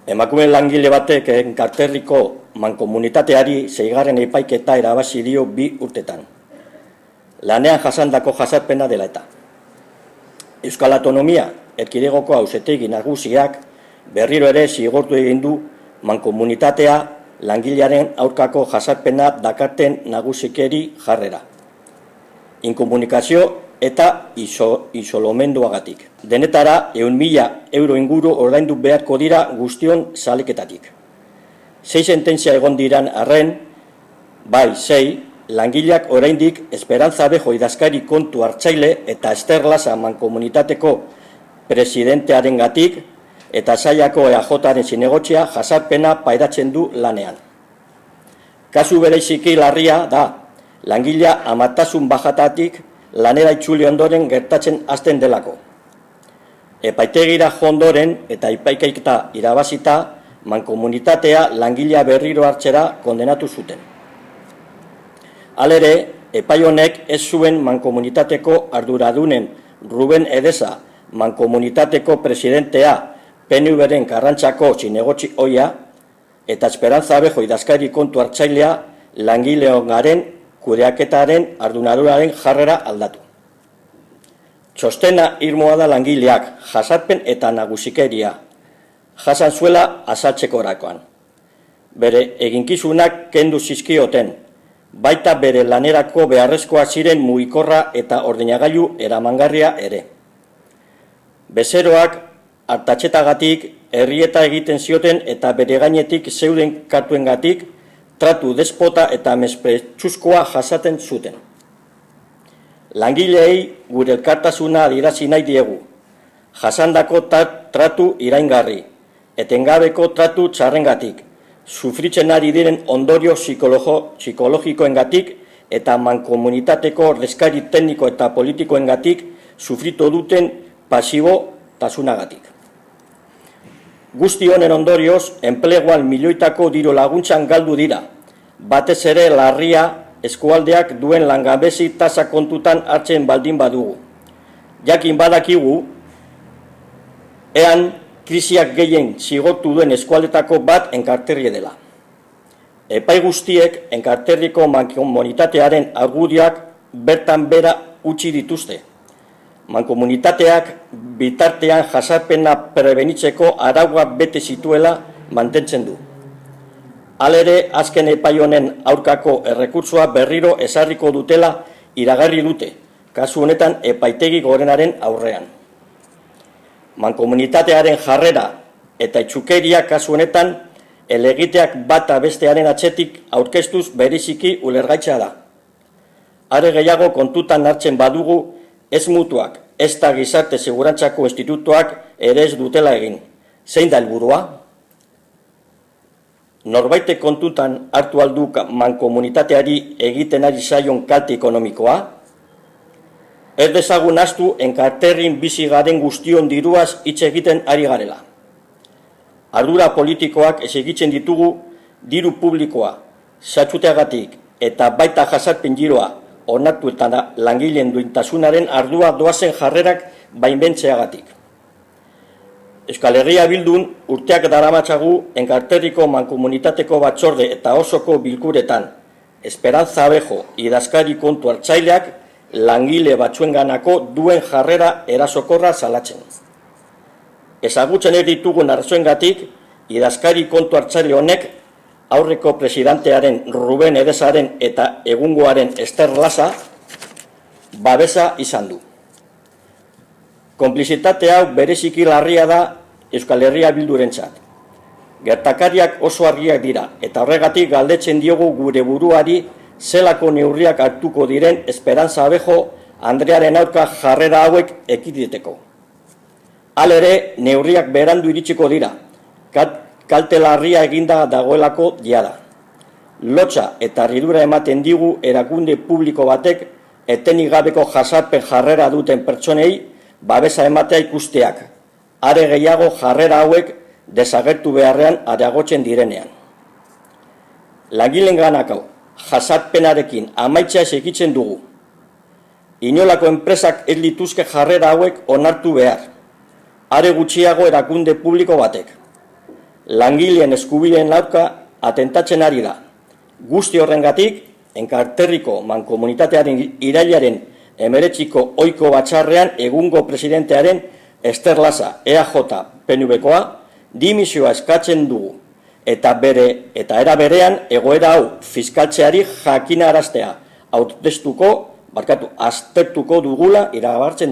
Emakume langile batek Enkarterriko mankomunitateari 6. epaiketa irabazi dio 2 urtetan. Lanean jasandako jazarpena dela eta. Euskal Autonomia Erkidegoko Auzitegi Nagusiak berriro ere zigortu egin du mankomunitatea langilearen aurkako jazarpena dakarten nagusikeri jarrera. Inkomunikazio eta isolomenduagatik. Denetara 100.000 euro inguru ordaindu beharko dira guztion saleketatik. 6 sententzia egon diran arren, bai 6, langileak oraindik Esperantza Abejo idazkari kontu hartzaile eta Ester Lasa mankomunitateko presidentearengatik eta Saiako EAJaren zinegotzia jazarpena pairatzen du lanean. Kasu bereziki larria da, langilea amatasun bajatatik lanera itzuli ondoren gertatzen hasten delako. Epaitegira jo ondoren eta epaiketa irabazita, mankomunitatea langilea berriro hartzera kondenatu zuten. Halere, epai honek ez zuen mankomunitateko arduradunen Ruben Edesa mankomunitateko presidentea PNV-ren Karrantzako zinegotzi ohia eta Esperantza Abejo idazkari kontu hartzailea langileongaren kudeaketaren ardunaduraren jarrera aldatu. Txostena irmoa da langileak, jazarpen eta nagusikeria, jasan zuela azaltzeko orakoan. Bere eginkizunak kendu zizkioten, baita bere lanerako beharrezkoa ziren mugikorra eta ordenagailu eramangarria ere. Bezeroak hartatxetagatik herrieta egiten zioten eta bere gainetik zeuden kartuengatik tratu despota eta mespretxuzkoa jasaten zuten. Langileei gure elkartasuna adierazi nahi diegu, jasandako tratu iraingarri, etengabeko tratu txarrengatik, sufritzen ari diren ondorio psikologikoengatik eta mankomunitateko ordezkari tekniko eta politikoengatik sufritu duten pasibotasunagatik. Guzti honen ondorioz, enpleguan milioitako diru laguntzan galdu dira, batez ere larria eskualdeak duen langabezi tasa kontutan hartzen baldin badugu. Jakin badakigu, ean krisiak gehien zigortu duen eskualdetako bat Enkarterri dela. Epai guztiek Enkarterriko mankomunitatearen argudioak bertan bera utzi dituzte. Mankomunitateak bitartean jazarpena prebenitzeko araua bete zituela mantentzen du. Halere, azken epai honen aurkako errekurtsoa berriro ezarriko dutela iragarri dute, kasu honetan epaitegi gorenaren aurrean. Mankomunitatearen jarrera eta itxukeria kasu honetan elegiteak bata bestearen atzetik aurkeztuz bereziki ulergaitza da. Are gehiago kontutan hartzen badugu ez mutuak, ez da gizarte segurantzako institutuak ere ez dutela egin. Zein da helburua? Norbaitek kontutan hartu alduk mankomunitateari egiten ari zaion kalte ekonomikoa? Ez dezagun ahaztu Enkarterrin bizi garen guztion diruaz hitz egiten ari garela. Ardura politikoak ez egitzen ditugu diru publikoa, zatxuteagatik eta baita jazarpen giroa onartu eta langileen duintasunaren ardua doazen jarrerak bainbentzeagatik. Euskal Herria Bildun urteak daramatzagu Enkarterriko mankomunitateko batzorde eta osoko bilkuretan Esperantza Abejo idazkari kontu hartzaileak langile batzuenganako duen jarrera erasokorra salatzen. Ezagutzen ez ditugun arrazoengatik idazkari kontu hartzaile honek aurreko presidentearen Ruben Edesaren eta egungoaren Ester Lasa babesa izan du. Konplizitate hau bereziki larria da Euskal Herria Bildurentzat. Gertakariak oso argiak dira eta horregatik galdetzen diogu gure buruari zelako neurriak hartuko diren Esperantza Abejo Andrearen aurka jarrera hauek ekiditeko. Halere, neurriak berandu iritsiko dira, kalte larria eginda dagoelako jada. Lotsa eta harridura ematen digu erakunde publiko batek etenik gabeko jazarpen jarrera duten pertsonei babesa ematea ikusteak, are gehiago jarrera hauek desagertu beharrean areagotzen direnean. Langilenganako jazarpenarekin amaitza egitzen dugu. Inolako enpresak ez lituzke jarrera hauek onartu behar, are gutxiago erakunde publiko batek. langileen eskubideen lauka atentatzen ari da. Guzti horrengatik, Enkarterriko mankomunitatearen irailaren 19ko ohiko batzarrean egungo presidentearen Ester Lasa EAJ PNV-koa dimisioa eskatzen dugu eta era berean egoera hau fiskaltzeari jakinaraztea aztertuko dugula iragartzen